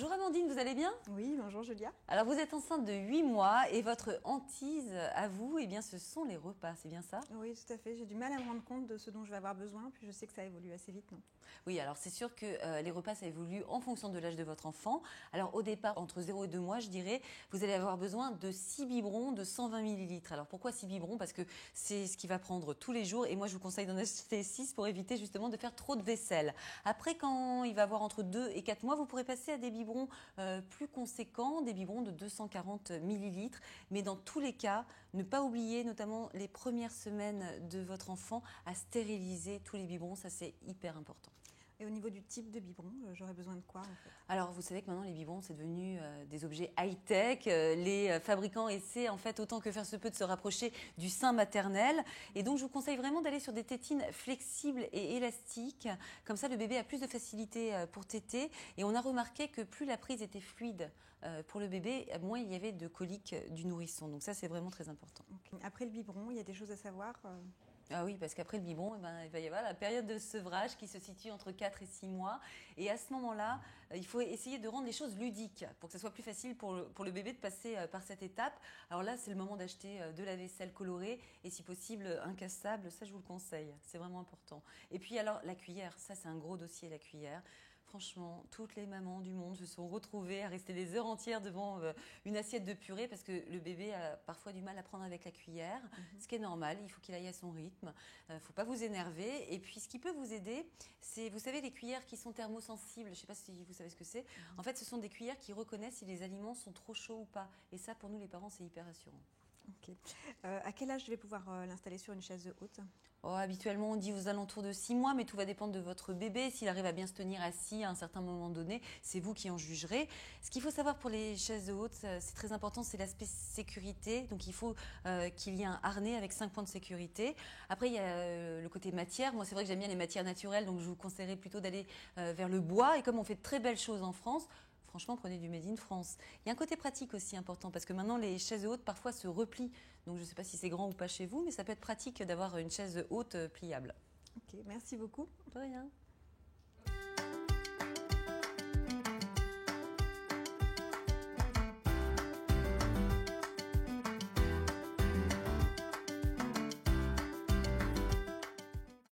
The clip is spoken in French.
Bonjour Amandine, vous allez bien? Oui, bonjour Julia. Alors vous êtes enceinte de 8 mois et votre hantise à vous, eh bien, ce sont les repas, c'est bien ça? Oui, tout à fait. J'ai du mal à me rendre compte de ce dont je vais avoir besoin, puis je sais que ça évolue assez vite, non? Oui, alors c'est sûr que les repas, ça évolue en fonction de l'âge de votre enfant. Alors au départ, entre 0 et 2 mois, je dirais, vous allez avoir besoin de 6 biberons de 120 millilitres. Alors pourquoi 6 biberons? Parce que c'est ce qu'il va prendre tous les jours et moi je vous conseille d'en acheter 6 pour éviter justement de faire trop de vaisselle. Après, quand il va avoir entre 2 et 4 mois, vous pourrez passer à des biberons plus conséquents, des biberons de 240 millilitres. Mais dans tous les cas, ne pas oublier, notamment les premières semaines de votre enfant, à stériliser tous les biberons. Ça, c'est hyper important. Et au niveau du type de biberon, j'aurais besoin de quoi en fait? Alors, vous savez que maintenant, les biberons, c'est devenu des objets high-tech. Les fabricants essaient, en fait, autant que faire se peut, de se rapprocher du sein maternel. Et donc, je vous conseille vraiment d'aller sur des tétines flexibles et élastiques. Comme ça, le bébé a plus de facilité pour téter. Et on a remarqué que plus la prise était fluide pour le bébé, moins il y avait de coliques du nourrisson. Donc ça, c'est vraiment très important. Okay. Après le biberon, il y a des choses à savoir Ah oui, parce qu'après le biberon, eh ben, il va y avoir la période de sevrage qui se situe entre 4 et 6 mois. Et à ce moment-là, il faut essayer de rendre les choses ludiques pour que ce soit plus facile pour le bébé de passer par cette étape. Alors là, c'est le moment d'acheter de la vaisselle colorée et si possible incassable. Ça, je vous le conseille. C'est vraiment important. Et puis alors, la cuillère, ça c'est un gros dossier, la cuillère. Franchement, toutes les mamans du monde se sont retrouvées à rester des heures entières devant une assiette de purée parce que le bébé a parfois du mal à prendre avec la cuillère, ce qui est normal, il faut qu'il aille à son rythme, il ne faut pas vous énerver. Et puis ce qui peut vous aider, c'est, vous savez, les cuillères qui sont thermosensibles, je ne sais pas si vous savez ce que c'est. En fait, ce sont des cuillères qui reconnaissent si les aliments sont trop chauds ou pas. Et ça, pour nous les parents, c'est hyper rassurant. Ok. À quel âge je vais pouvoir l'installer sur une chaise haute? Oh, habituellement, on dit aux alentours de 6 mois, mais tout va dépendre de votre bébé. S'il arrive à bien se tenir assis à un certain moment donné, c'est vous qui en jugerez. Ce qu'il faut savoir pour les chaises hautes, c'est très important, c'est l'aspect sécurité. Donc, il faut qu'il y ait un harnais avec 5 points de sécurité. Après, il y a le côté matière. Moi, c'est vrai que j'aime bien les matières naturelles, donc je vous conseillerais plutôt d'aller vers le bois. Et comme on fait de très belles choses en France, franchement, prenez du Made in France. Il y a un côté pratique aussi important parce que maintenant, les chaises hautes parfois se replient. Donc, je ne sais pas si c'est grand ou pas chez vous, mais ça peut être pratique d'avoir une chaise haute pliable. Ok, merci beaucoup. De rien.